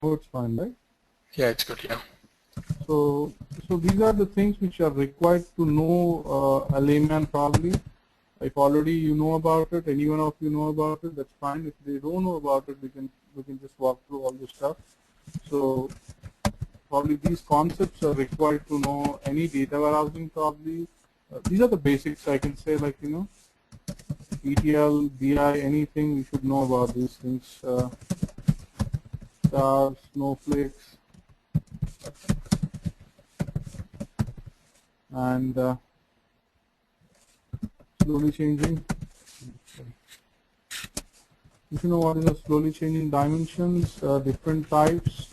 Oh, it's fine, right? Yeah, it's good. Yeah. So, these are the things which are required to know a layman probably. If already you know about it, any one of you know about it, that's fine. If they don't know about it, we can just walk through all this stuff. So probably these concepts are required to know any data warehousing probably. These are the basics I can say, like ETL, BI, anything you should know about these things. Stars, snowflakes, and slowly changing. You should know what is a slowly changing dimensions, different types,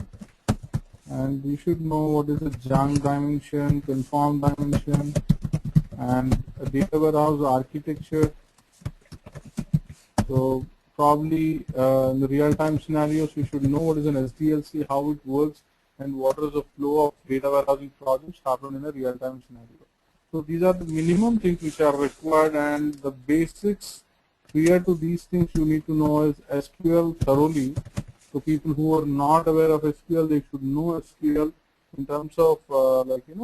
and you should know what is a junk dimension, conform dimension, and a data warehouse architecture. So probably in the real-time scenarios, you should know what is an SDLC, how it works, and what is the flow of data warehousing projects happen in a real-time scenario. So these are the minimum things which are required, and the basics prior to these things you need to know is SQL thoroughly. So people who are not aware of SQL, they should know SQL in terms of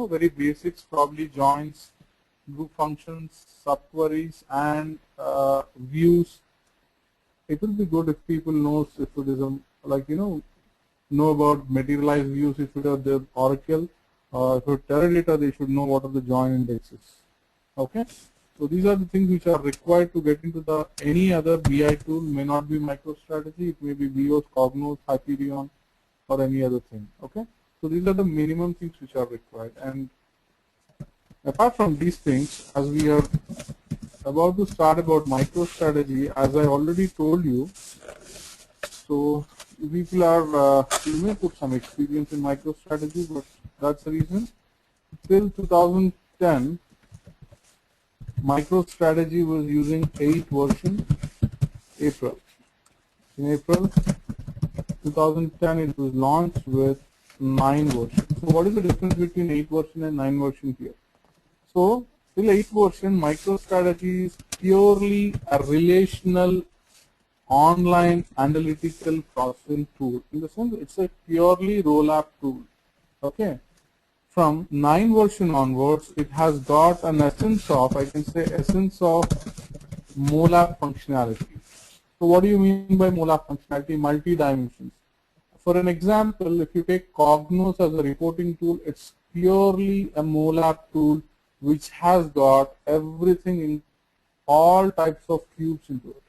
very basics, probably joins, group functions, subqueries, and views. It will be good if people knows if it is a, know about materialized views, if it are the Oracle, if it's Teradata, they should know what are the join indexes. Okay, so these are the things which are required to get into the any other BI tool. May not be MicroStrategy, it may be Vios, Cognos, Hyperion, or any other thing. Okay, so these are the minimum things which are required. And apart from these things, as we are about to start about MicroStrategy, as I already told you, so people are, you may put some experience in MicroStrategy, but that's the reason. Till 2010, MicroStrategy was using 8 version, April. In April 2010, it was launched with 9 version. So what is the difference between 8 version and 9 version here? So till 8 version, MicroStrategy is purely a relational online analytical processing tool. In the sense, it's a purely roll-up tool. Okay. From 9 version onwards, it has got an essence of, I can say, essence of MOLAP functionality. So what do you mean by MOLAP functionality? Multi-dimensions. For an example, if you take Cognos as a reporting tool, it's purely a MOLAP tool which has got everything in all types of cubes into it.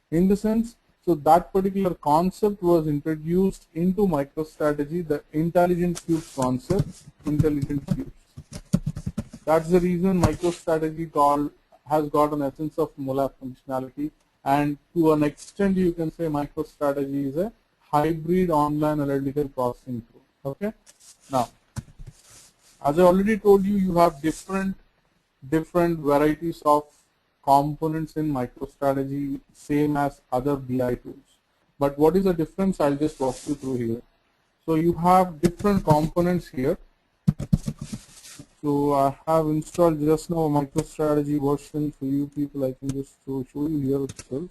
In the sense, so that particular concept was introduced into MicroStrategy, the intelligent cubes concept, intelligent cubes. That's the reason MicroStrategy has got an essence of MOLAP functionality, and to an extent you can say MicroStrategy is a hybrid online analytical processing tool. Okay. Now, as I already told you, you have different varieties of components in MicroStrategy, same as other BI tools. But what is the difference? I'll just walk you through here. So you have different components here. So I have installed just now a MicroStrategy version for you people. I can just show you here itself.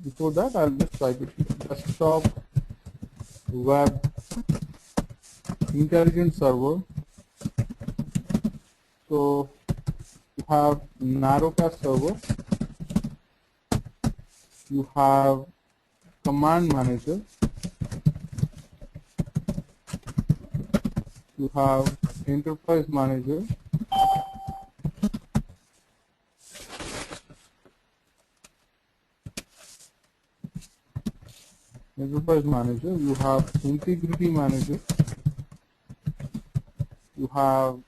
Before that, I'll just type it: desktop web intelligent server. So you have narrowcast server, you have command manager, you have enterprise manager, you have integrity manager, you have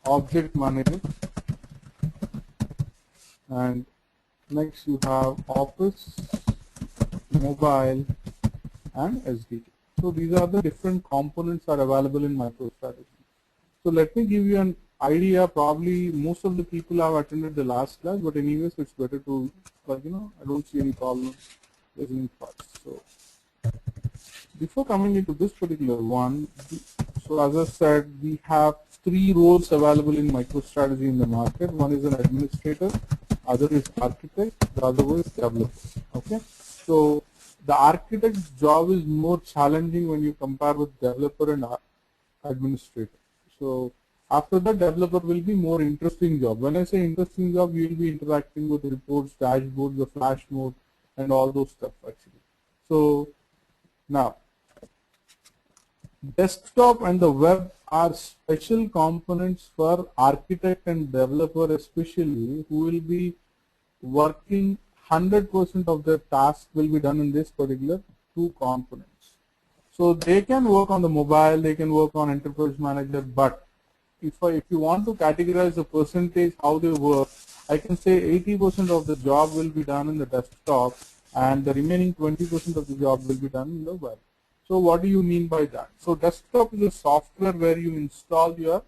object manager, and next you have Office, mobile, and SDK. So these are the different components are available in MicroStrategy. So let me give you an idea. Probably most of the people have attended the last class, but anyways, it's better to, I don't see any problems listening first. So before coming into this particular one, so as I said, we have 3 roles available in MicroStrategy in the market. One is an administrator, other is architect, the other is developer. Okay, so the architect's job is more challenging when you compare with developer and administrator. So after that, developer will be more interesting job. When I say interesting job, you will be interacting with reports, dashboards, the flash mode, and all those stuff actually. So now, desktop and the web are special components for architect and developer especially, who will be working 100% of their task will be done in this particular two components. So they can work on the mobile, they can work on Enterprise Manager, but if you want to categorize the percentage how they work, I can say 80% of the job will be done in the desktop and the remaining 20% of the job will be done in the web. So what do you mean by that? So desktop is a software where you install your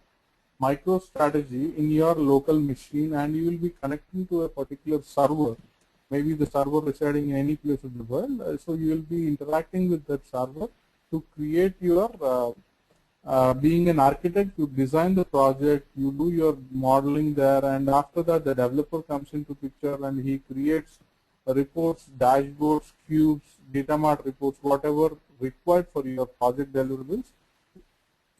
MicroStrategy in your local machine and you will be connecting to a particular server, maybe the server residing in any place of the world. So you will be interacting with that server to create your being an architect, you design the project, you do your modeling there, and after that the developer comes into picture and he creates reports, dashboards, cubes, data mart reports, whatever required for your project deliverables,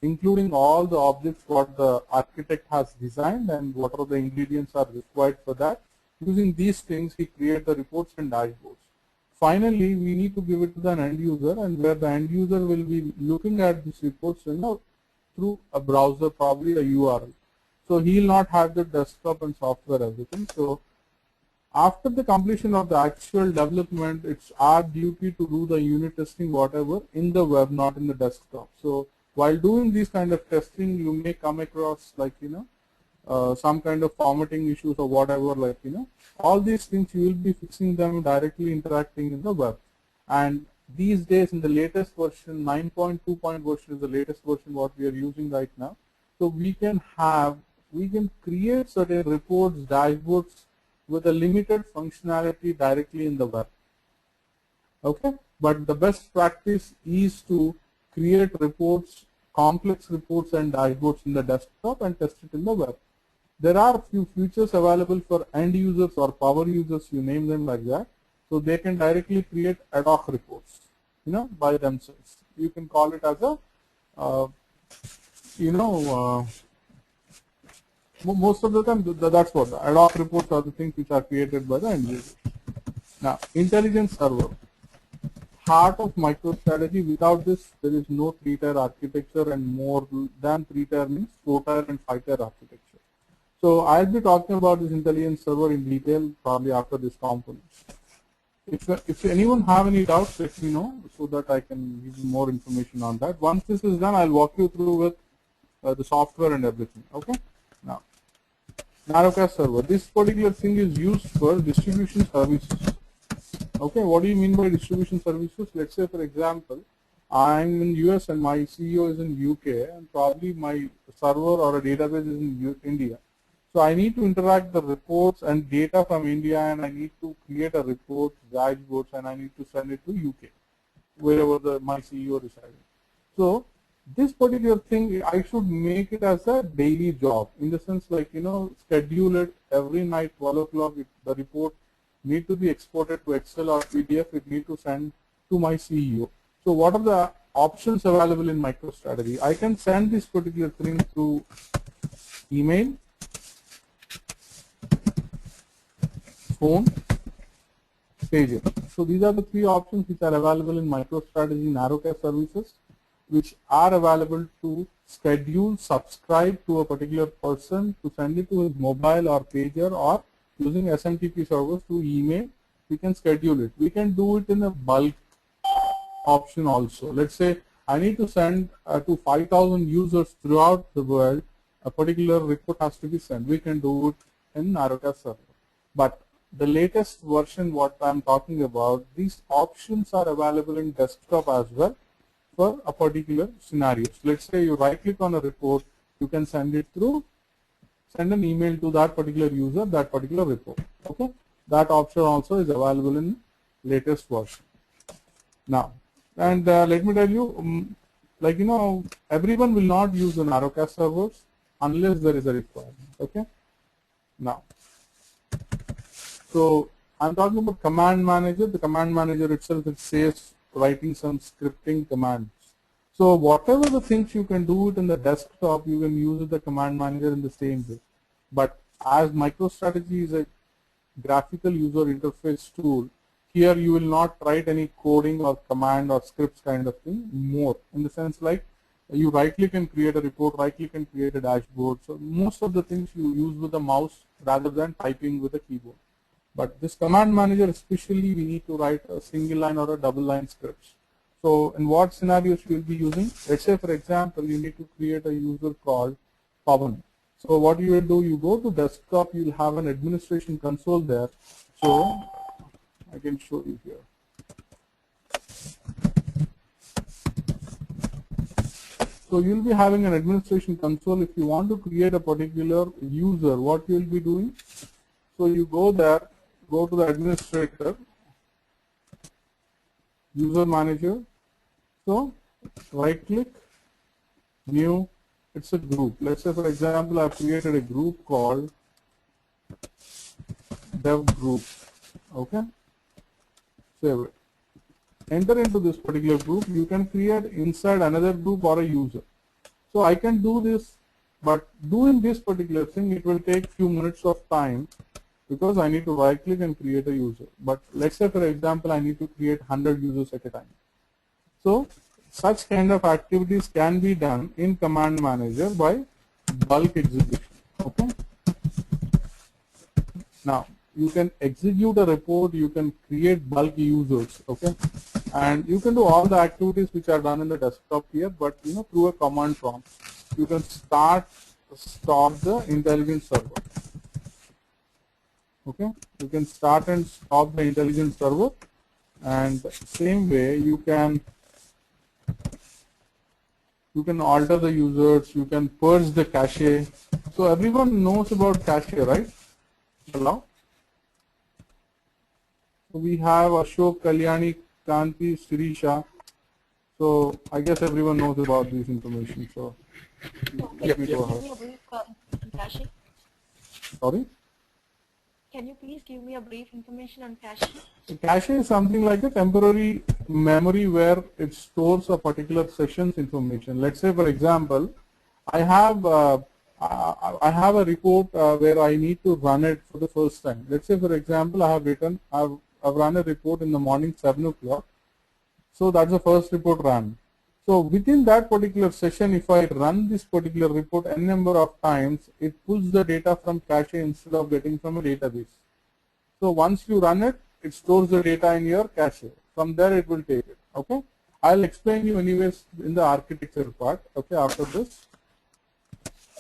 including all the objects what the architect has designed and what are the ingredients are required for that. Using these things, he creates the reports and dashboards. Finally, we need to give it to the end user, and where the end user will be looking at these reports through a browser, probably a URL. So he will not have the desktop and software everything. So after the completion of the actual development, it's our duty to do the unit testing, whatever, in the web, not in the desktop. So while doing this kind of testing, you may come across some kind of formatting issues or whatever, all these things you will be fixing them directly interacting in the web. And these days in the latest version, 9.2 version is the latest version what we are using right now. So we can create certain reports, dashboards with a limited functionality directly in the web. Okay, but the best practice is to create reports, complex reports and dashboards in the desktop and test it in the web. There are few features available for end users or power users, you name them like that. So they can directly create ad hoc reports, by themselves. You can call it as a, most of the time that's what the ad hoc reports are, the things which are created by the end users. Now, intelligence server, heart of MicroStrategy. Without this, there is no 3-tier architecture, and more than 3-tier means 4-tier and 5-tier architecture. So I'll be talking about this intelligence server in detail probably after this component. If anyone have any doubts, let me know so that I can give you more information on that. Once this is done, I'll walk you through with the software and everything. Okay. Now, Narrowcast server. This particular thing is used for distribution services. Okay. What do you mean by distribution services? Let's say, for example, I'm in US and my CEO is in UK, and probably my server or a database is in India. So I need to interact the reports and data from India, and I need to create a report, dashboards, and I need to send it to UK, wherever my CEO resides. So this particular thing, I should make it as a daily job, in the sense schedule it every night, 12 o'clock, the report need to be exported to Excel or PDF, it need to send to my CEO. So what are the options available in MicroStrategy? I can send this particular thing through email, phone, pager. So these are the 3 options which are available in MicroStrategy Narrowcast services, which are available to schedule, subscribe to a particular person, to send it to his mobile or pager, or using SMTP servers to email. We can schedule it. We can do it in a bulk option also. Let's say I need to send to 5,000 users throughout the world, a particular report has to be sent. We can do it in Narrowcast server. But the latest version, what I'm talking about, these options are available in desktop as well for a particular scenario. So let's say you right click on a report, you can send an email to that particular user, that particular report. Okay, that option also is available in latest version. Now, and let me tell you, everyone will not use the Narrowcast servers unless there is a requirement. Okay. Now, So I'm talking about command manager. The command manager itself, it says writing some scripting commands. So whatever the things you can do it in the desktop, you can use the command manager in the same way. But as MicroStrategy is a graphical user interface tool, here you will not write any coding or command or scripts kind of thing more, in the sense like you right click and create a report, right click and create a dashboard. So most of the things you use with the mouse rather than typing with a keyboard. But this command manager, especially, we need to write a single line or a double line scripts. So in what scenarios you will be using? Let's say, for example, you need to create a user called Pavan. So what you will do, you go to desktop, you will have an administration console there. So I can show you here. So you'll be having an administration console. If you want to create a particular user, what you'll be doing? So you go there, go to the administrator, user manager. So right click, new, it's a group. Let's say, for example, I've created a group called dev group. Okay, save it. Enter into this particular group. You can create inside another group or a user. So I can do this, but doing this particular thing, it will take few minutes of time because I need to right click and create a user. But let's say, for example, I need to create 100 users at a time. So such kind of activities can be done in command manager by bulk execution. Okay. Now you can execute a report, you can create bulk users, okay, and you can do all the activities which are done in the desktop here, but through a command prompt. You can stop the intelligence server. Okay, you can start and stop the intelligence server, and same way you can alter the users, you can purge the cache. So everyone knows about cache, right? Hello. So we have Ashok, Kalyani, Kanti, Sirisha. So I guess everyone knows about this information. So let me go ahead. Sorry? Can you please give me a brief information on cache? So cache is something like a temporary memory where it stores a particular session's information. Let's say, for example, I have a report where I need to run it for the first time. Let's say, for example, I've run a report in the morning 7 o'clock. So that's the first report run. So within that particular session, if I run this particular report n number of times, it pulls the data from cache instead of getting from a database. So once you run it, it stores the data in your cache. From there it will take it. Okay. I'll explain you anyways in the architecture part. Okay. After this,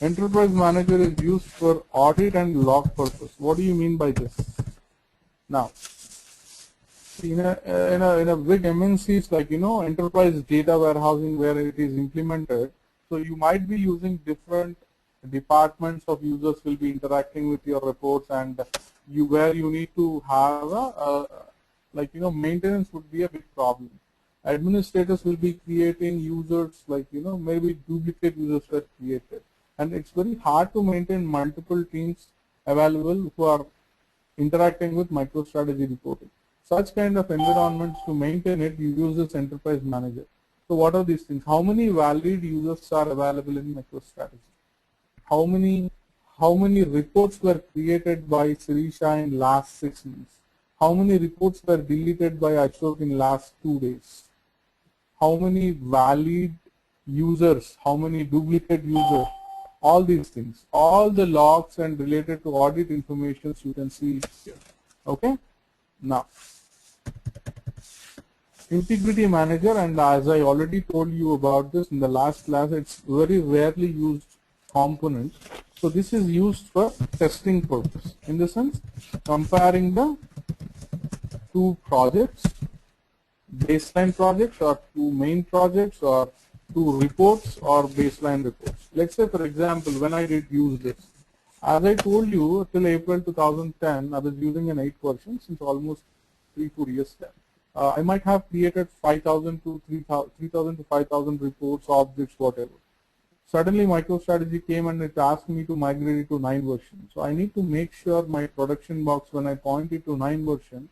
Enterprise Manager is used for audit and log purpose. What do you mean by this? Now, in a big MNCs like enterprise data warehousing where it is implemented, so you might be using different departments of users will be interacting with your reports, and where you need to have maintenance would be a big problem. Administrators will be creating users maybe duplicate users were created, and it's very hard to maintain multiple teams available who are interacting with MicroStrategy reporting. Such kind of environments, to maintain it, you use this Enterprise Manager. So what are these things? How many valid users are available in MicroStrategy? How many reports were created by Sirisha in last 6 months? How many reports were deleted by Ashok in last 2 days? How many valid users? How many duplicate users? All these things, all the logs and related to audit information you can see here. Okay. Now, Integrity Manager, and as I already told you about this in the last class, it's very rarely used component. So this is used for testing purpose, in the sense comparing the two projects, baseline projects or two main projects or two reports or baseline reports. Let's say, for example, when I did use this, as I told you, till April 2010, I was using an 8 version since almost 3-4 years there. I might have created 5,000 to 3,000 to 5,000 reports, objects, whatever. suddenly MicroStrategy came and it asked me to migrate it to 9 version. So I need to make sure my production box, when I point it to 9 version,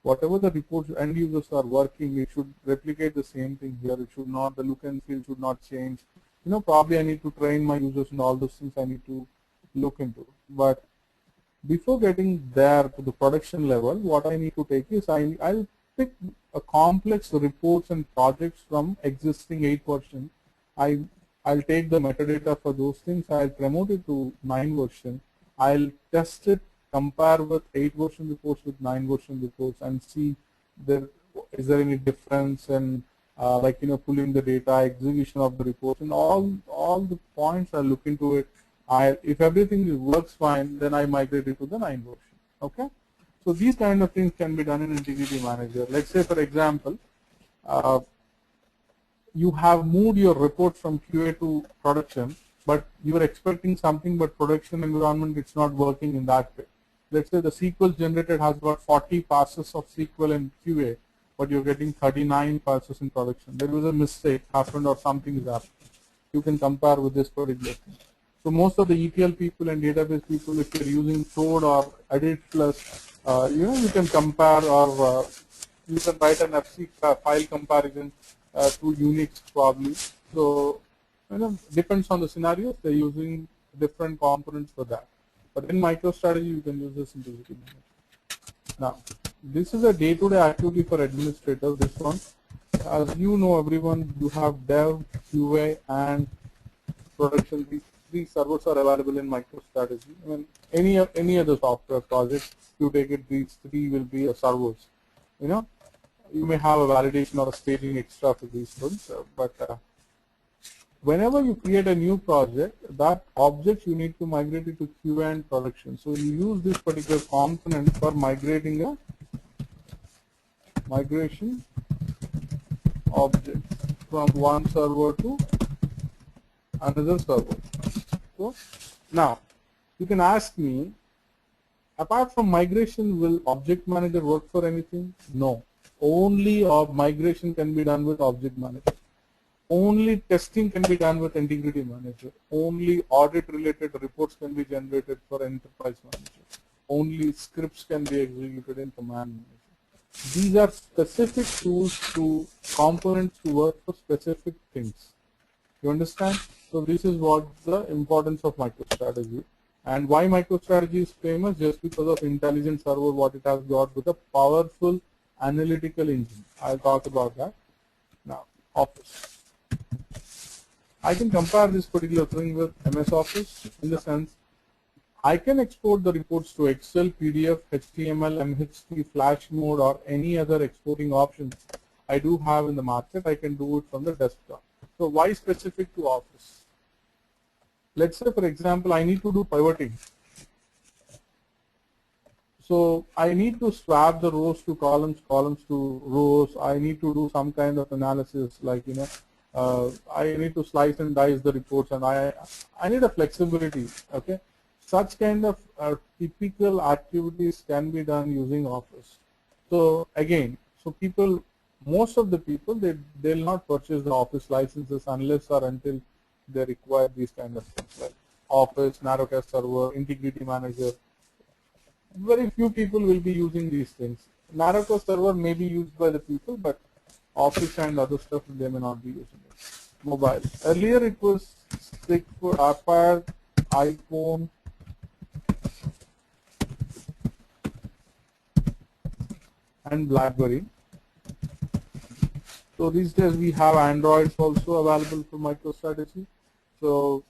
whatever the reports end users are working, it should replicate the same thing here. It should not, the look and feel should not change. Probably I need to train my users and all those things I need to look into. But before getting there to the production level, what I need to take is I'll pick a complex reports and projects from existing 8 version. I'll take the metadata for those things. I'll promote it to 9 version. I'll test it, compare with 8 version reports with 9 version reports, and see is there any difference in pulling the data, execution of the reports, and all the points. I'll look into it. If everything works fine, then I migrate it to the 9 version. Okay. So these kind of things can be done in Integrity Manager. Let's say, for example, you have moved your report from QA to production, but you are expecting something, but production environment it's not working in that way. Let's say the SQL generated has got 40 passes of SQL in QA, but you're getting 39 passes in production. There was a mistake happened or something is happening. You can compare with this particular thing. So most of the ETL people and database people, if you're using Toad or Edit Plus, you can compare, or you can write an FC file comparison to Unix probably. So depends on the scenarios. They're using different components for that. But in MicroStrategy, you can use this Integrity Manager. Now, this is a day-to-day activity for administrators. This one, as you know, everyone, you have Dev, QA, and production. These servers are available in MicroStrategy. I mean, any other software project, you take it, these 3 will be servers. You may have a validation or a staging extra for these ones, but whenever you create a new project, that object you need to migrate it to QA and production. So you use this particular component for migrating a migration object from one server to another server. So now you can ask me, apart from migration, will Object Manager work for anything? No. Only migration can be done with Object Manager. Only testing can be done with Integrity Manager. Only audit related reports can be generated for Enterprise Manager. Only scripts can be executed in Command Manager. These are specific tools to components to work for specific things. You understand? So this is what the importance of MicroStrategy, and why MicroStrategy is famous, just because of intelligent server, what it has got with a powerful analytical engine. I'll talk about that. Now, Office. I can compare this particular thing with MS Office in the sense I can export the reports to Excel, PDF, HTML, MHT, Flash mode, or any other exporting options I do have in the market. I can do it from the desktop. So why specific to Office? Let's say, for example, I need to do pivoting. So I need to swap the rows to columns, columns to rows. I need to do some kind of analysis, like I need to slice and dice the reports, and I need a flexibility. Okay, such kind of typical activities can be done using Office. So again, most of the people, they'll not purchase the Office licenses unless or until they require these kind of things like Office, Narrowcast Server, Integrity Manager. Very few people will be using these things. Narrowcast Server may be used by the people, but Office and other stuff, they may not be using it. Mobile. Earlier it was strict for iPad, iPhone, and BlackBerry. So these days we have Androids also available for MicroStrategy. So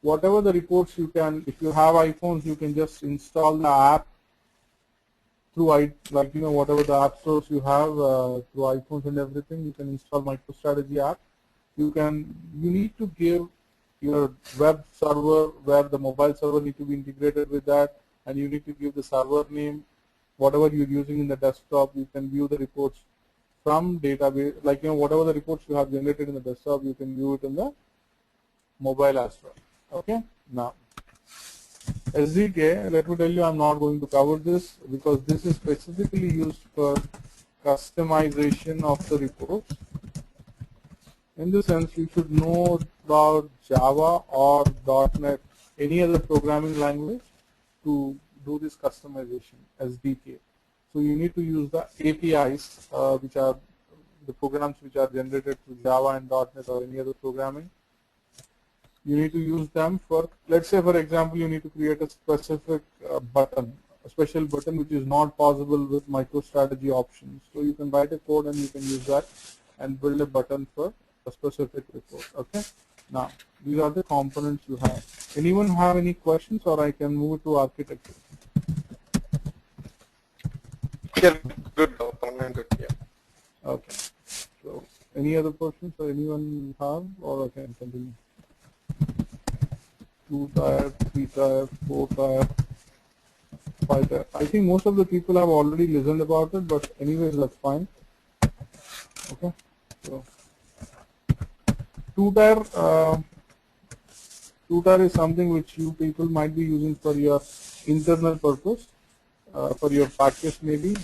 whatever the reports you can, if you have iPhones, you can just install the app through whatever the app stores you have through iPhones and everything. You can install MicroStrategy app. You need to give your web server where the mobile server need to be integrated with that, and you need to give the server name. Whatever you're using in the desktop, you can view the reports from database, whatever the reports you have generated in the desktop, you can view it in the mobile as well. Okay. Now, SDK, let me tell you, I'm not going to cover this because this is specifically used for customization of the reports. In the sense, you should know about Java or .NET, any other programming language to do this customization SDK. So you need to use the APIs, which are the programs which are generated through Java and .NET or any other programming. You need to use them for, let's say for example, you need to create a specific button, a special button which is not possible with MicroStrategy options. So you can write a code and you can use that and build a button for a specific report. Okay. Now these are the components you have. Anyone have any questions, or I can move to architecture? Yeah, good. I'm good. Yeah. Okay. So any other questions or anyone have, or I can continue? 2-tier, 3-tier, 4-tier, 5-tier. I think most of the people have already listened about it, but anyways, that's fine. Okay. So 2-tier, 2-tier is something which you people might be using for your internal purpose, for your practice maybe.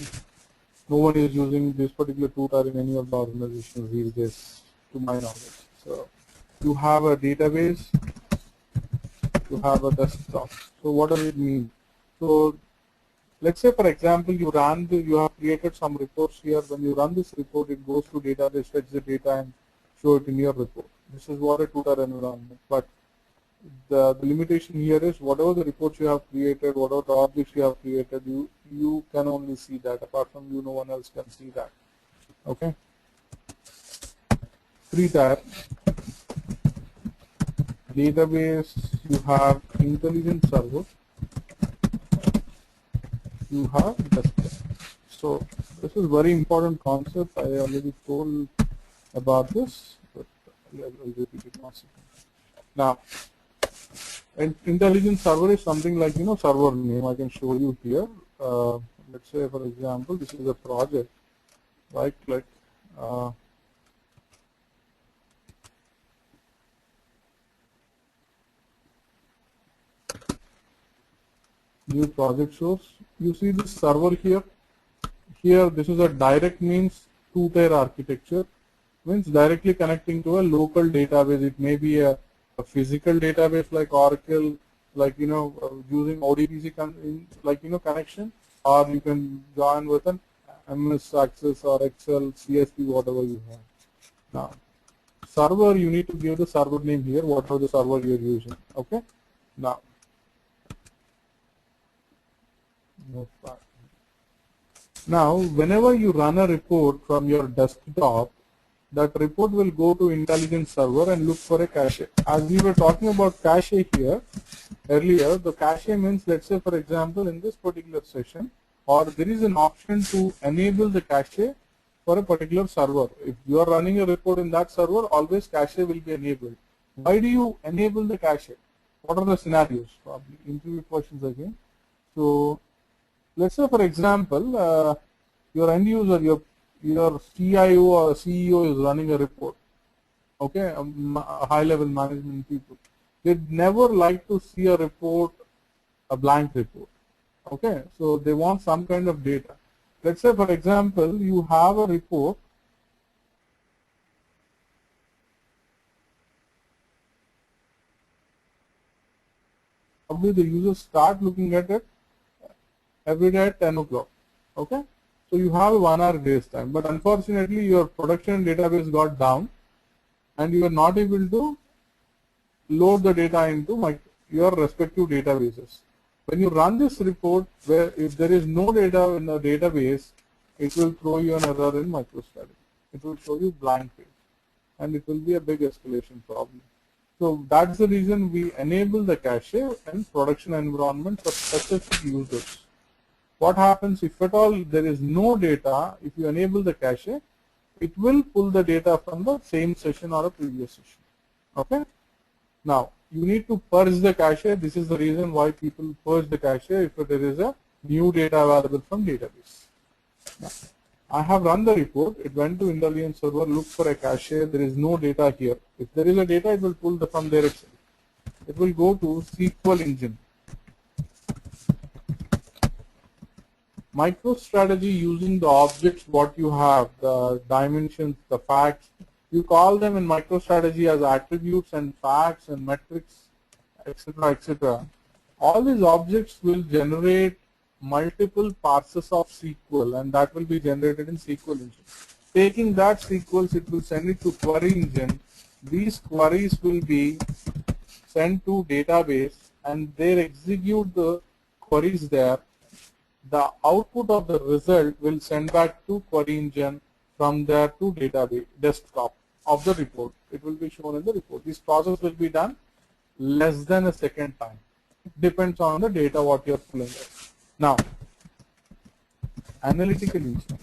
No one is using this particular 2-tier in any of the organizations these days, to my knowledge. So you have a database, you have a desktop. So what does it mean? So let's say for example you have created some reports here. When you run this report, it goes to database, fetch the data and show it in your report. This is what a 2-tier environment. But the limitation here is whatever the reports you have created, whatever the objects you have created, you can only see that. Apart from you, no one else can see that. Okay. 3-tier database, you have intelligent server, you have desktop. So this is very important concept. I already told about this, but I'll repeat it once again. Now, an intelligent server is something like, server name. I can show you here. Let's say, for example, this is a project. Right click. New project source. You see this server here. Here, this is a direct means 2-tier architecture. Means directly connecting to a local database. It may be a physical database like Oracle, like using ODBC connection, or you can join with an MS Access or Excel, CSV, whatever you have. Now, server, you need to give the server name here, whatever the server you are using. Okay. Now, whenever you run a report from your desktop, that report will go to intelligent server and look for a cache. As we were talking about cache here earlier, the cache means, let's say for example, in this particular session, or there is an option to enable the cache for a particular server. If you are running a report in that server, always cache will be enabled. Why do you enable the cache? What are the scenarios? Probably interview questions again. So let's say for example, your end user, your CIO or CEO is running a report, okay, high-level management people. They'd never like to see a report, a blank report, okay. So they want some kind of data. Let's say, for example, you have a report. Probably the users start looking at it every day at 10 o'clock, okay. So you have a 1 hour grace time, but unfortunately your production database got down and you are not able to load the data into your respective databases. When you run this report, where if there is no data in the database, it will throw you an error in MicroStrategy. It will show you blank page and it will be a big escalation problem. So that's the reason we enable the cache and production environment for specific users. What happens if at all there is no data? If you enable the cache, it will pull the data from the same session or a previous session. Okay. Now you need to purge the cache. This is the reason why people purge the cache if there is a new data available from database. Now, I have run the report. It went to intelligent server, looked for a cache. There is no data here. If there is a data, it will pull from there itself. It will go to SQL engine. MicroStrategy using the objects what you have, the dimensions, the facts, You call them in MicroStrategy as attributes and facts and metrics, etc., etc. All these objects will generate multiple parses of SQL, and that will be generated in SQL engine. Taking that SQL, it will send it to query engine. These queries will be sent to database, and they execute the queries there. The output of the result will send back to query engine, from there to database desktop of the report. It will be shown in the report. This process will be done less than a second time. It depends on the data what you are pulling. Now, analytical engine.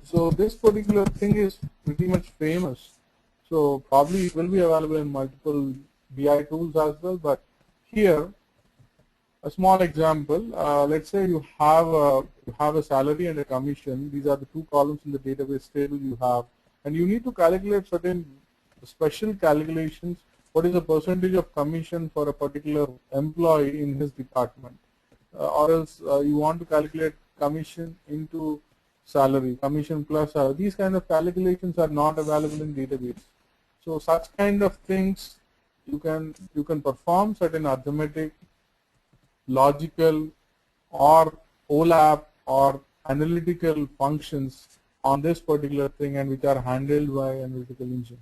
So this particular thing is pretty much famous. So probably it will be available in multiple BI tools as well. But here, a small example. Let's say you have a salary and a commission. These are the two columns in the database table you have, and you need to calculate certain special calculations. What is the percentage of commission for a particular employee in his department, or else you want to calculate commission into salary, commission plus salary. These kind of calculations are not available in database. So such kind of things you can perform certain arithmetic, logical, or OLAP or analytical functions on this particular thing, and which are handled by analytical engine.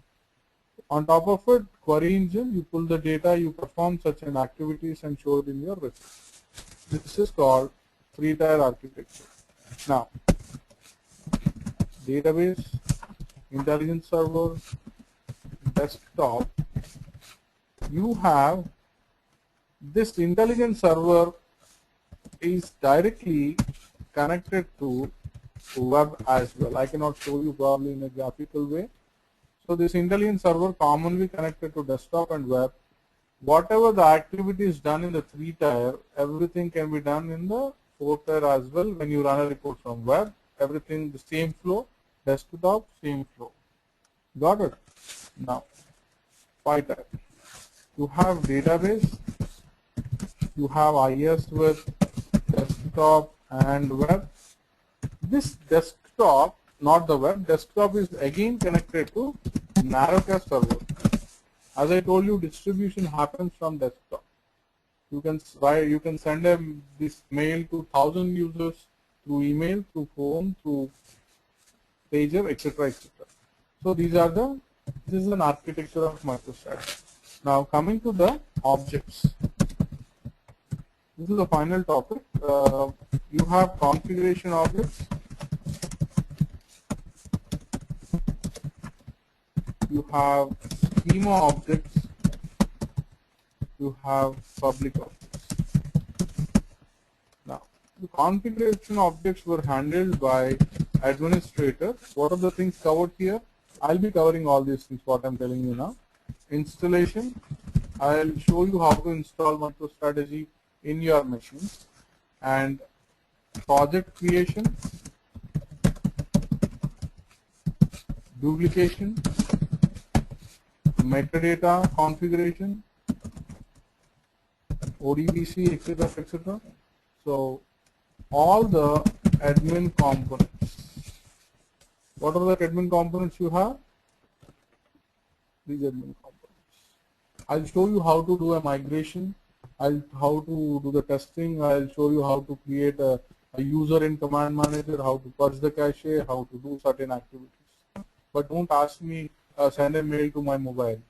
On top of it, query engine, you pull the data, you perform such an activities and show it in your report. This is called three-tier architecture. Now, database, intelligence server, desktop. You have this intelligence server is directly connected to web as well. I cannot show you probably in a graphical way. So this intelligence server commonly connected to desktop and web. Whatever the activity is done in the three-tier, everything can be done in the four-tier as well. When you run a report from web, everything the same flow, desktop, same flow. Got it? Now, five-tier. You have database, you have IS with desktop and web. This desktop, not the web, desktop is again connected to narrowcast server. As I told you, distribution happens from desktop. You can send this mail to 1,000 users through email, through phone, through pager, etc., etc. So this is an architecture of MicroStrategy. Now coming to the objects. This is the final topic. You have configuration objects. You have schema objects. You have public objects. Now, the configuration objects were handled by administrator. What are the things covered here? I'll be covering all these things, what I'm telling you now. Installation. I'll show you how to install MicroStrategy in your machine. And project creation, duplication, metadata configuration, ODBC, etc., etc. So all the admin components. What are the admin components you have? These admin components. I'll show you how to do a migration. How to do the testing. I'll show you how to create a user in command manager, how to purge the cache, how to do certain activities. But don't ask me send a mail to my mobile,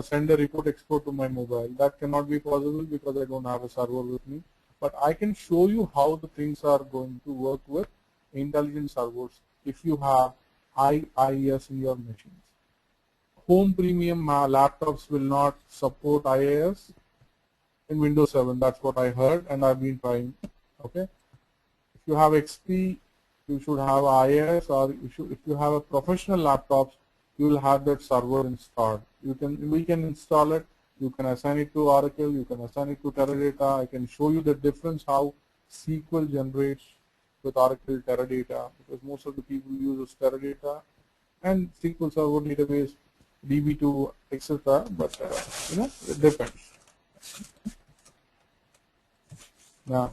send a report export to my mobile. That cannot be possible because I don't have a server with me. But I can show you how the things are going to work with intelligent servers if you have IIS in your machines. Home premium laptops will not support IIS in Windows 7. That's what I heard, and I've been trying. Okay. If you have XP, you should have IIS, or if you have a professional laptops, you will have that server installed. We can install it. You can assign it to Oracle. You can assign it to Teradata. I can show you the difference how SQL generates with Oracle Teradata, because most of the people use Teradata and SQL Server database, DB2, etc. But it depends. Now,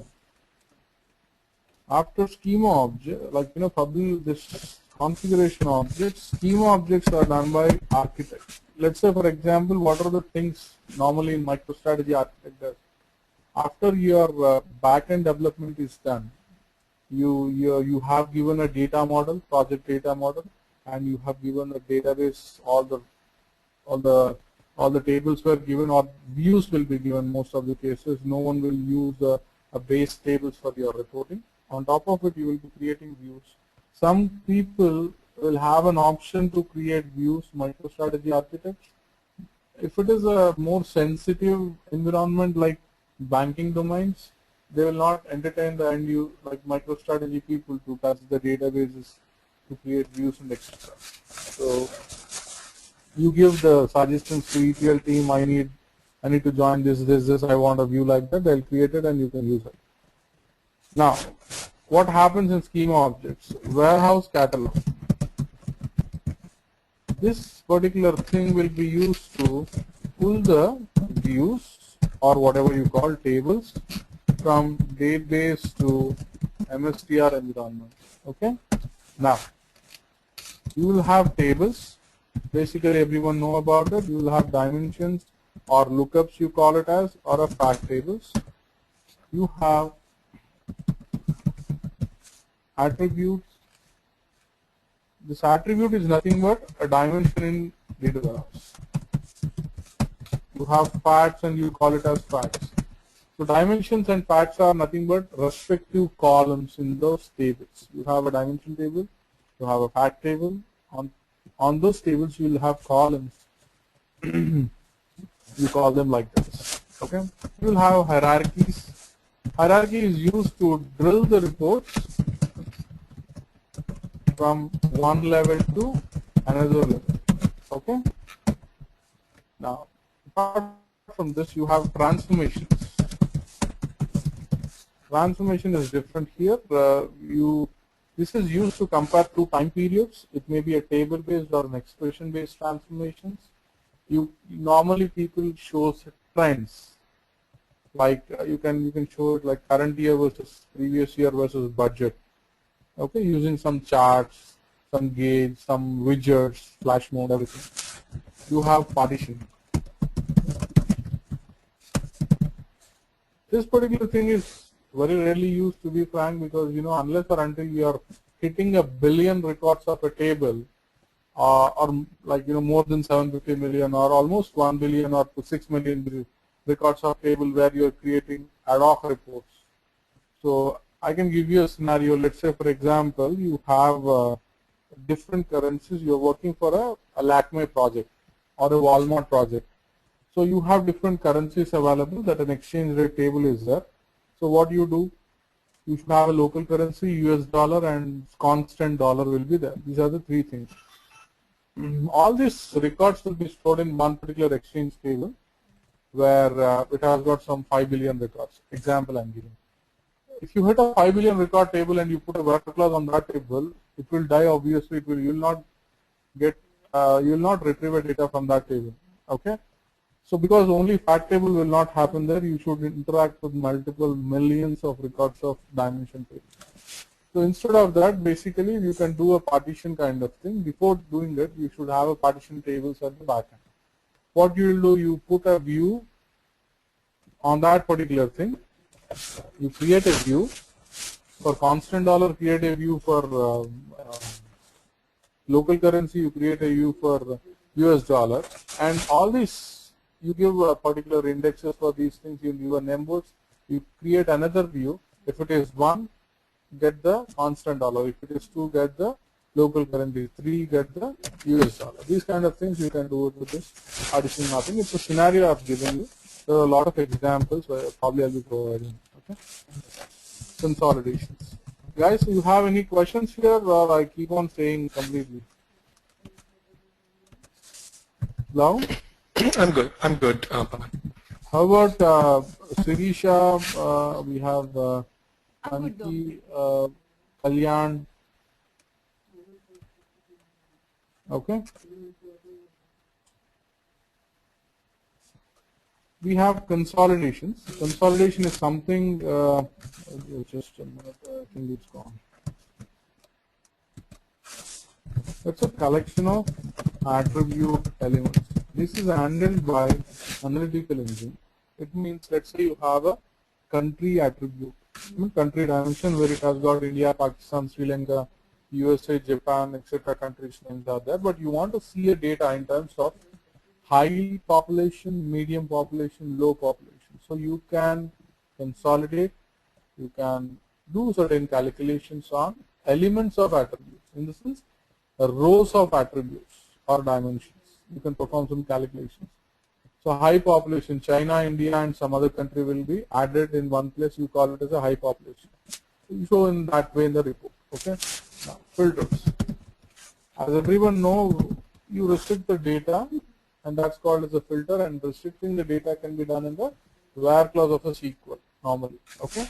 after schema object, public, this configuration objects. Schema objects are done by architect. Let's say, for example, what are the things normally in MicroStrategy architect does? After your backend development is done, you have given a data model, project data model, and you have given a database. All the tables were given, or views will be given. Most of the cases, no one will use a base tables for your reporting. On top of it, you will be creating views. Some people will have an option to create views, MicroStrategy architects. If it is a more sensitive environment like banking domains, they will not entertain the end you like MicroStrategy people to touch the databases to create views and etc. So you give the suggestions to ETL team. I need to join this. I want a view like that. They'll create it and you can use it. Now, what happens in schema objects? Warehouse catalog. This particular thing will be used to pull the views or whatever you call tables from database to MSTR environment. Okay. Now, you will have tables. Basically, everyone know about it. You will have dimensions or lookups, you call it as, or a fact tables. You have attributes. This attribute is nothing but a dimension in data warehouse. You have facts and you call it as facts. So dimensions and facts are nothing but respective columns in those tables. You have a dimension table, you have a fact table. On those tables you will have columns. You call them like this. Okay. You will have hierarchies. Hierarchy is used to drill the reports from one level to another level. Okay. Now, apart from this, you have transformations. Transformation is different here. This is used to compare two time periods. It may be a table-based or an expression-based transformations. Normally people shows trends. Like you can show it like current year versus previous year versus budget. Okay, using some charts, some gauge, some widgets, flash mode, everything. You have partition. This particular thing is very rarely used, to be frank, because unless or until you are hitting 1 billion records of a table, or like more than 750 million or almost 1 billion or 6 million records of table where you are creating ad hoc reports. So I can give you a scenario. Let's say, for example, you have different currencies. You are working for a Lakme project or a Walmart project. So you have different currencies available, that an exchange rate table is there. So what you do? You should have a local currency, US dollar, and constant dollar will be there. These are the three things. All these records will be stored in one particular exchange table where it has got some 5 billion records. Example I'm giving. If you hit a 5 billion record table and you put a word clause on that table, it will die. Obviously, you will not retrieve a data from that table. Okay. So because only fact table will not happen there, you should interact with multiple millions of records of dimension tables. So instead of that, basically you can do a partition kind of thing. Before doing it, you should have a partition tables at the back end. What you will do, you put a view on that particular thing. You create a view for constant dollar, create a view for local currency, you create a view for US dollar, and all these you give particular indexes for these things. You give a numbers. You create another view. If it is 1, get the constant dollar. If it is 2, get the local currency. 3, get the US dollar. These kind of things you can do it with this addition mapping. It's a scenario I've given you. There are a lot of examples where probably I'll be providing. Okay. Consolidations. Guys, you have any questions here, or I keep on saying completely? Hello? I'm good. Pawan. How about Sirisha? We have I'm good, Anki, Kalyan. Okay. We have consolidations. Consolidation is something. Just a minute. I think it's gone. That's a collection of attribute elements. This is handled by analytical engine. It means, let's say you have a country attribute, country dimension where it has got India, Pakistan, Sri Lanka, USA, Japan, etc. countries names are there, but you want to see a data in terms of high population, medium population, low population. So you can consolidate, you can do certain calculations on elements of attributes, in the sense rows of attributes or dimensions. You can perform some calculations. So high population, China, India and some other country will be added in one place. You call it as a high population. You show in that way in the report. Okay. Now filters. As everyone knows, you restrict the data, and that's called as a filter, and restricting the data can be done in the where clause of a SQL normally. Okay.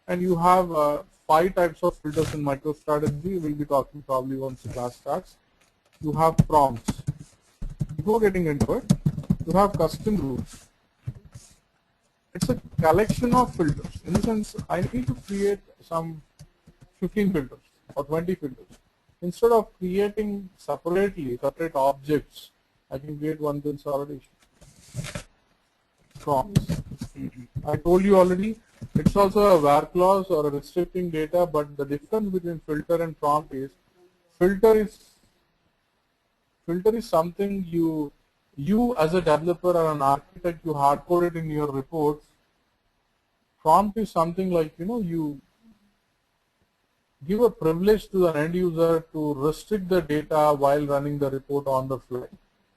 And you have 5 types of filters in MicroStrategy. We'll be talking probably once the class starts. You have prompts. Before getting into it, you have custom rules. It's a collection of filters. In the sense, I need to create some 15 filters or 20 filters. Instead of creating separate objects, I can create one consolidation. Prompts. I told you already, it's also a where clause or a restricting data, but the difference between filter and prompt is filter is something you as a developer or an architect, you hard code it in your reports. Prompt is something like, you give a privilege to the end user to restrict the data while running the report on the fly.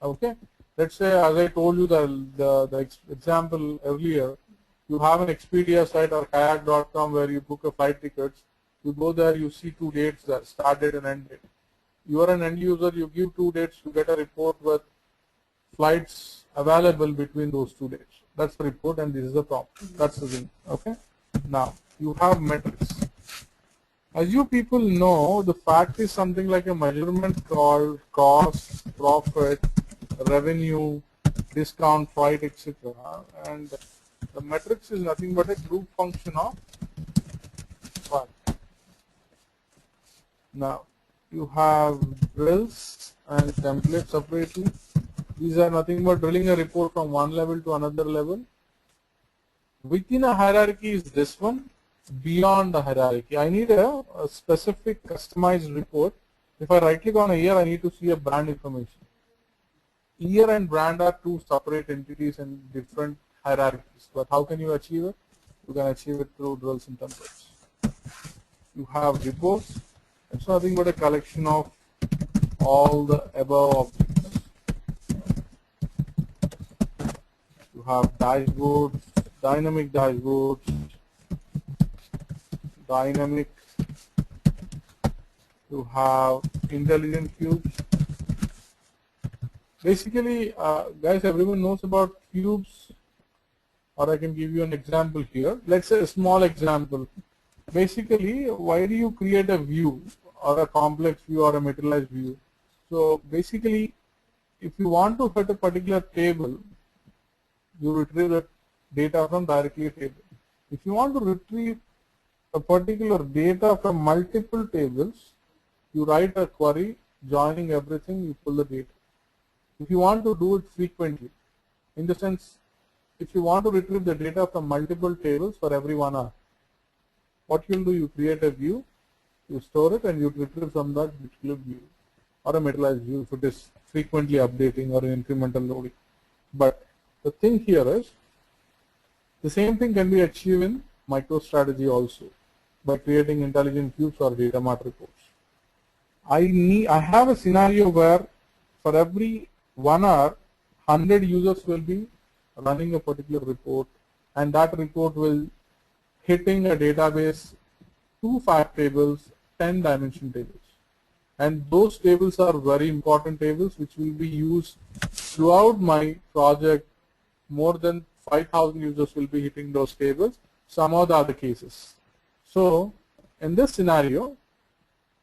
Okay. Let's say, as I told you the example earlier, you have an Expedia site or kayak.com where you book a flight tickets. You go there, you see 2 dates there, start date and end date. You are an end user, you give 2 dates, you get a report with flights available between those 2 dates. That's the report, and this is the prompt. That's the thing. Okay. Now you have metrics. As you people know, the fact is something like a measurement called cost, profit, revenue, discount, freight, etc. And the metrics is nothing but a group function of fact. Now you have drills and templates separately. These are nothing but drilling a report from one level to another level. Within a hierarchy is this one. Beyond the hierarchy, I need a specific customized report. If I right click on a year, I need to see a brand information. Year and brand are 2 separate entities in different hierarchies. But how can you achieve it? You can achieve it through drills and templates. You have reports. It's nothing but a collection of all the above objects. You have dashboards, dynamic dashboards, you have intelligent cubes. Basically, guys, everyone knows about cubes, or I can give you an example here. Let's say a small example. Basically, why do you create a view or a complex view or a materialized view? So basically, if you want to fit a particular table, you retrieve the data from directly a table. If you want to retrieve a particular data from multiple tables, you write a query, joining everything, you pull the data. If you want to do it frequently, in the sense, if you want to retrieve the data from multiple tables for every 1 hour, what you'll do, you create a view, you store it, and you retrieve from that particular view, or a materialized view if it is frequently updating or incremental loading. But the thing here is, the same thing can be achieved in MicroStrategy also by creating intelligent cubes or data mart reports. I have a scenario where for every 1 hour, 100 users will be running a particular report, and that report will hitting a database 2 fact tables, 10 dimension tables. And those tables are very important tables which will be used throughout my project. More than 5,000 users will be hitting those tables, some of the other cases. So in this scenario,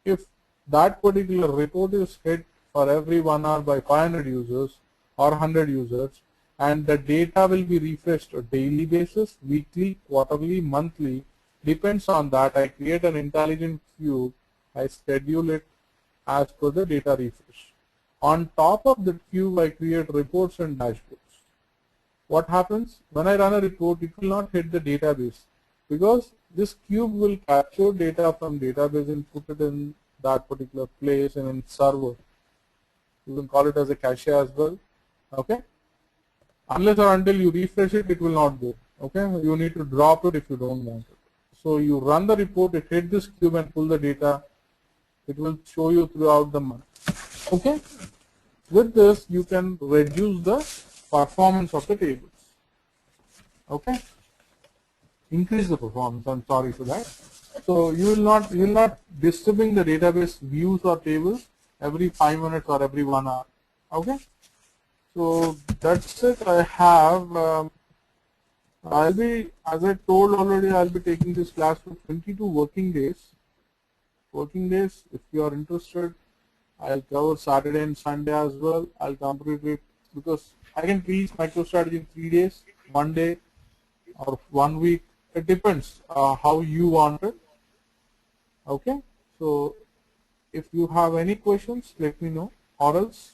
if that particular report is hit for every 1 hour by 500 users or 100 users, and the data will be refreshed on a daily basis, weekly, quarterly, monthly, depends on that. I create an intelligent cube, I schedule it as per the data refresh. On top of the cube, I create reports and dashboards. What happens when I run a report? It will not hit the database because this cube will capture data from database and put it in that particular place and in server. You can call it as a cache as well. Okay. Unless or until you refresh it, it will not go. Okay. You need to drop it if you don't want it. So you run the report, it hit this cube and pull the data. It will show you throughout the month. Okay. With this, you can reduce the performance of the tables. Okay. Increase the performance. I'm sorry for that. So you will not disturbing the database views or tables every 5 minutes or every 1 hour. Okay. So that's it. I have. I'll be, as I told already, I'll be taking this class for 22 working days. Working days. If you are interested, I'll cover Saturday and Sunday as well. I'll complete it because I can teach MicroStrategy in 3 days, 1 day, or 1 week. It depends how you want it. Okay. So if you have any questions, let me know. Or else.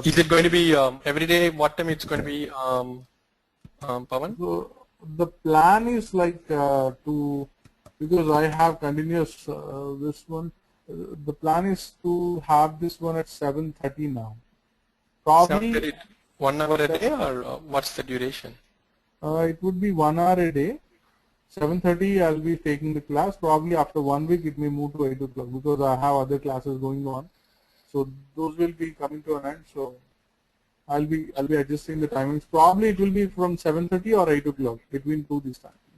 Is it going to be every day? What time it's going to be, Pawan? So the plan is like because I have continuous this one. The plan is to have this one at 7:30 now. Probably 1 hour a day, or what's the duration? It would be 1 hour a day. 7:30 I'll be taking the class. Probably after 1 week it may move to 8 o'clock because I have other classes going on. So those will be coming to an end. So I'll be adjusting the timings. Probably it will be from 7:30 or 8 o'clock between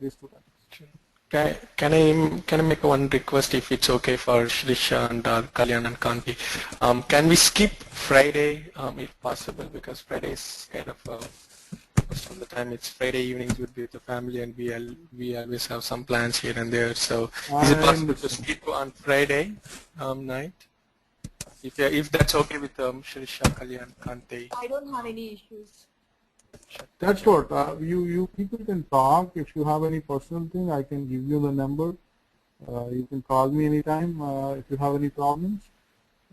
these two times. Can I make one request if it's okay for Shrisha and Kalyan and Kanti? Can we skip Friday if possible, because Friday is kind of most of the time it's Friday evenings would be with the family, and we always have some plans here and there. So is it possible to skip on Friday night? If that's okay with Shrisha, Kalyan, Kanti. I don't have any issues. That's what you people can talk. If you have any personal thing, I can give you the number. You can call me anytime if you have any problems.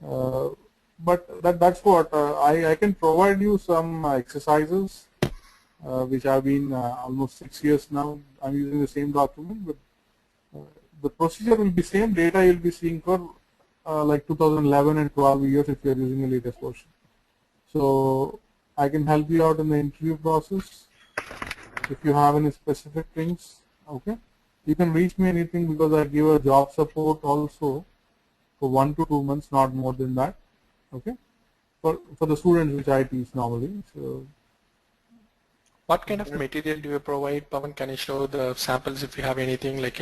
But that's what I can provide you some exercises which have been almost 6 years now. I'm using the same document, but the procedure will be same. Data you'll be seeing for like 2011 and 12 years if you're using the latest version. So I can help you out in the interview process if you have any specific things. Okay, you can reach me anything because I give a job support also for 1 to 2 months, not more than that. Okay, for the students which I teach normally. So what kind of material do you provide, Pawan? Can you show the samples if you have anything, like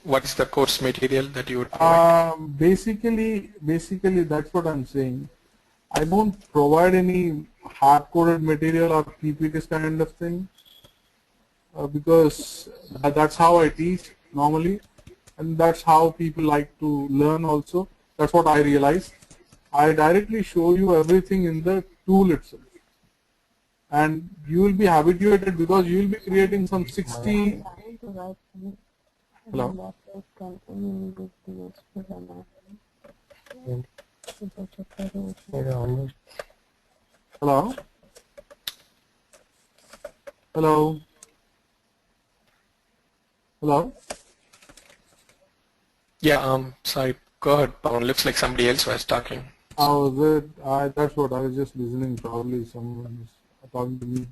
what is the course material that you would provide? Basically that's what I'm saying. I don't provide any hard-coded material or PPTs kind of thing because that's how I teach normally, and that's how people like to learn also. That's what I realized. I directly show you everything in the tool itself, and you will be habituated because you will be creating some 60. Hello. Hello. Hello. Hello. Yeah. Sorry. Go ahead, Pawan. Looks like somebody else was talking. Oh, that's what I was just listening. Probably someone is talking to me.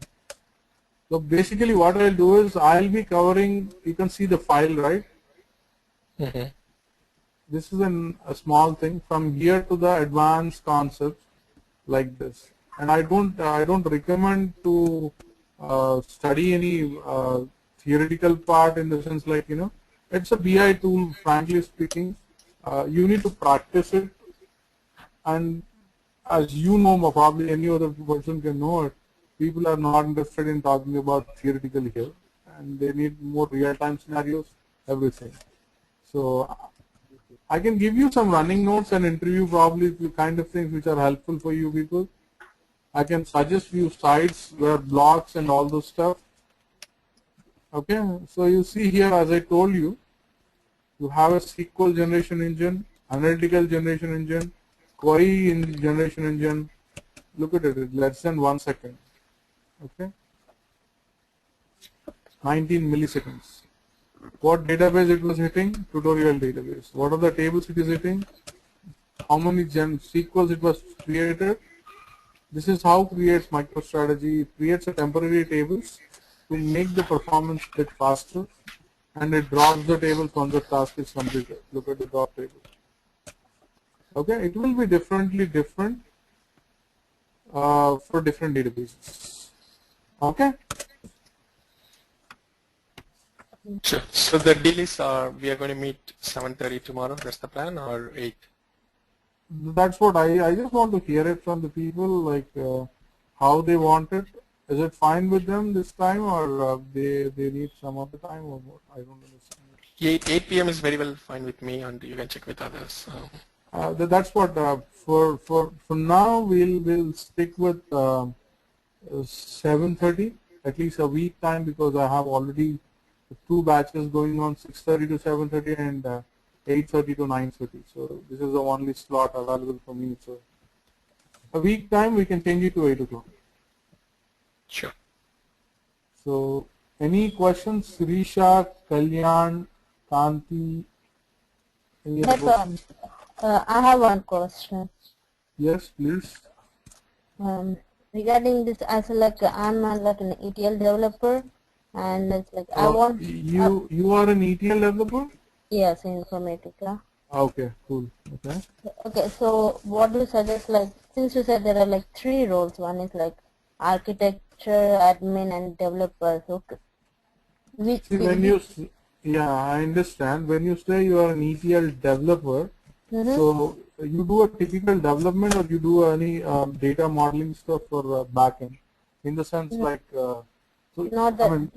So basically, what I'll do is I'll be covering. You can see the file, right? Mm-hmm. This is a small thing from here to the advanced concepts like this, and I don't recommend to study any theoretical part in the sense like it's a BI tool. Frankly speaking, you need to practice it, and as you know, probably any other person can know it. People are not interested in talking about theoretical here, and they need more real-time scenarios, everything. So I can give you some running notes and interview probably the kind of things which are helpful for you people. I can suggest few sites where blogs and all those stuff. Okay, so you see here, as I told you, you have a SQL generation engine, analytical generation engine, query in generation engine, look at it, it's less than 1 second. Okay, 19 milliseconds. What database it was hitting? Tutorial database. What are the tables it is hitting? How many SQLs it was created? This is how creates MicroStrategy. It creates a temporary tables to make the performance bit faster, and it drops the tables once the task is completed. Look at the drop table. Okay, it will be different for different databases. Okay. Sure. So the deal is we are going to meet 7:30 tomorrow. That's the plan, or 8? That's what I just want to hear it from the people, like how they want it. Is it fine with them this time, or they need some other time, or what? I don't understand. 8 p.m. is very well fine with me, and you can check with others. That's what for now we'll stick with 7:30, at least a week time, because I have already 2 batches going on, 6:30 to 7:30 and 8:30 to 9:30. So this is the only slot available for me. So a week time we can change it to 8 o'clock. Sure. So any questions, Sirisha, Kalyan, Kanti? That's all. I have one question. Yes, please. Regarding this, as like I'm like an ETL developer, and it's like I want. You are an ETL developer? Yes, in Informatica. Okay, cool. Okay. Okay, so what do you suggest? Like, since you said there are like 3 roles, one is like architecture, admin, and developer. So which? See, yeah, I understand. When you say you are an ETL developer, so you do a typical development, or you do any data modeling stuff for backend, in the sense like. So Not that. I mean,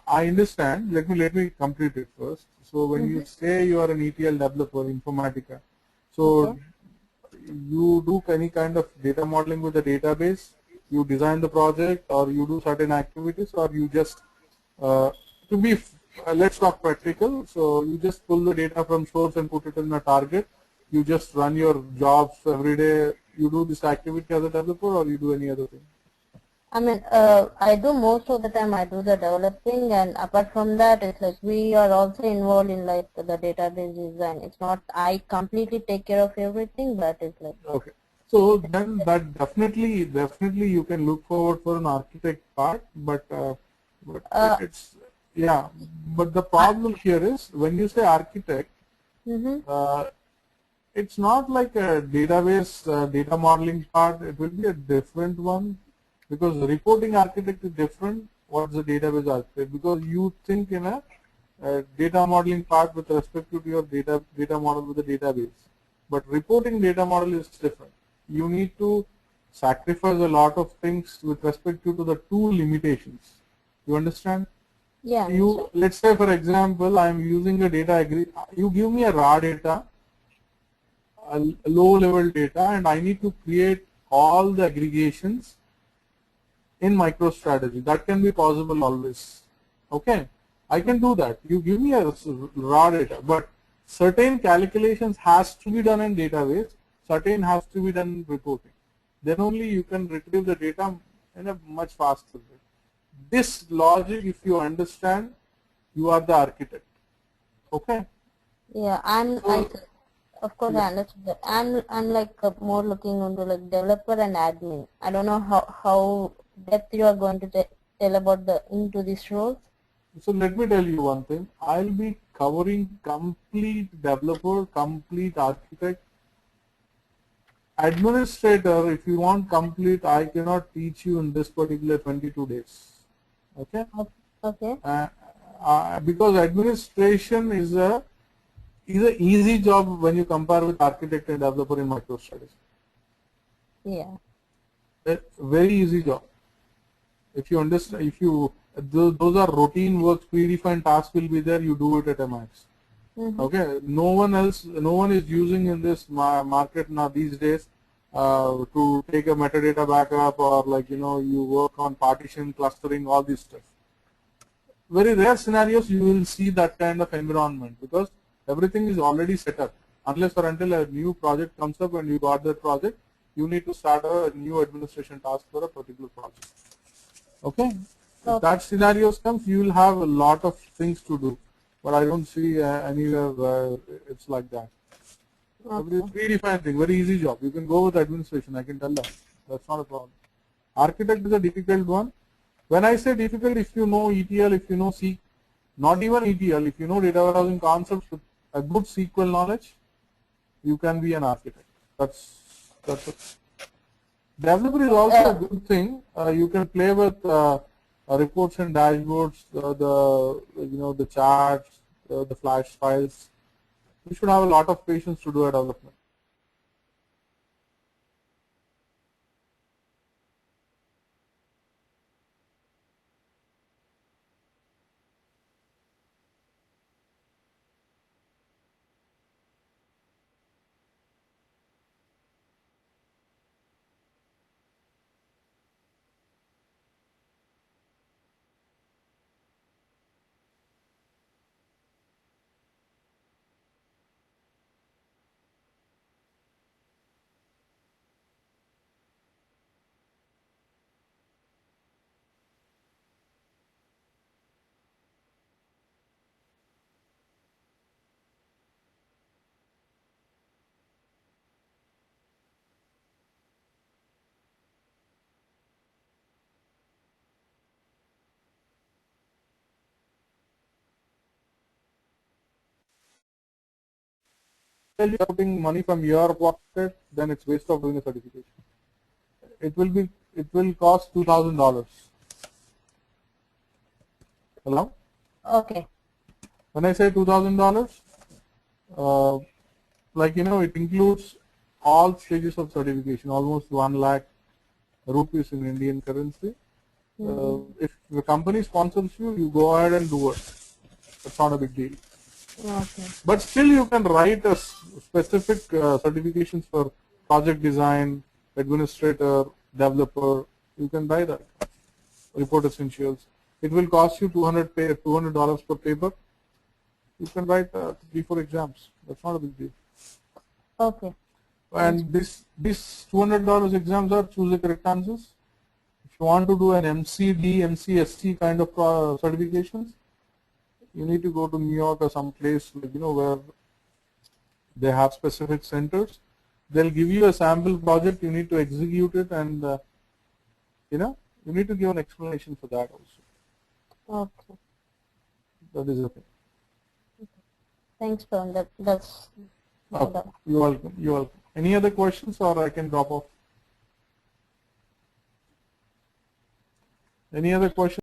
I understand. Let me complete it first. So when you say you are an ETL developer, Informatica, so you do any kind of data modeling with the database, you design the project, or you do certain activities, or you just let's talk practical. So you just pull the data from source and put it in a target. You just run your jobs every day. You do this activity as a developer, or you do any other thing? I mean, I do most of the time I do the developing, and apart from that, it's like we are also involved in like the database design. It's not I completely take care of everything, but it's like. Okay. So then that definitely you can look forward for an architect part, but it's, yeah. But the problem here is when you say architect, it's not like a database data modeling part. It will be a different one. Because the reporting architect is different, what's the database architect? Because you think in a data modeling part with respect to your data model with the database. But reporting data model is different. You need to sacrifice a lot of things with respect to the tool limitations. You understand? Yeah. Let's say for example, I'm using a data you give me a raw data, a low level data, and I need to create all the aggregations in MicroStrategy. That can be possible always. Okay, I can do that. You give me a raw data, but certain calculations has to be done in database, certain has to be done in reporting. Then only you can retrieve the data in a much faster way. This logic, if you understand, you are the architect. Okay. Yeah, of course I understand that. I'm like more looking into like developer and admin. I don't know how depth you are going to tell about into these roles. So let me tell you one thing. I'll be covering complete developer, complete architect. Administrator, if you want complete, I cannot teach you in this particular 22 days. Okay? Okay. Because administration is a easy job when you compare with architect and developer in MicroStrategy. Yeah. A very easy job. If you understand, those are routine works, predefined tasks will be there, you do it at a max. Okay, no one is using in this market now these days to take a metadata backup, or like you work on partition, clustering, all this stuff. Very rare scenarios you will see that kind of environment, because everything is already set up. unless or until a new project comes up and you got that project, you need to start a new administration task for a particular project. Okay? If that scenarios comes, you will have a lot of things to do, but I don't see anywhere where it's like that. Okay. It's predefined thing, very easy job. You can go with administration, I can tell that. That's not a problem. Architect is a difficult one. When I say difficult, if you know ETL, if you know C, not even ETL, if you know data warehousing concepts with a good SQL knowledge, you can be an architect. That's it. Developer is also a good thing. You can play with reports and dashboards, the charts, the flash files. You should have a lot of patience to do a development. If you're putting money from your pocket, then it's waste of doing a certification. It will cost $2,000. Hello? Okay. When I say $2,000, it includes all stages of certification, almost 1 lakh rupees in Indian currency. If the company sponsors you, you go ahead and do it. It's not a big deal. Okay. But still you can write a specific certifications for project design, administrator, developer. You can buy that. Report essentials. It will cost you $200 per paper. You can write 3-4 exams. That's not a big deal. Okay. And these $200 exams are choose the correct answers. If you want to do an MCD, MCST kind of certifications, you need to go to New York or some place where they have specific centers. They'll give you a sample project. You need to execute it, and you need to give an explanation for that also. Okay. That is the thing. Thanks, Pawan. That's Okay. You're welcome. You're welcome. Any other questions, or I can drop off? Any other questions?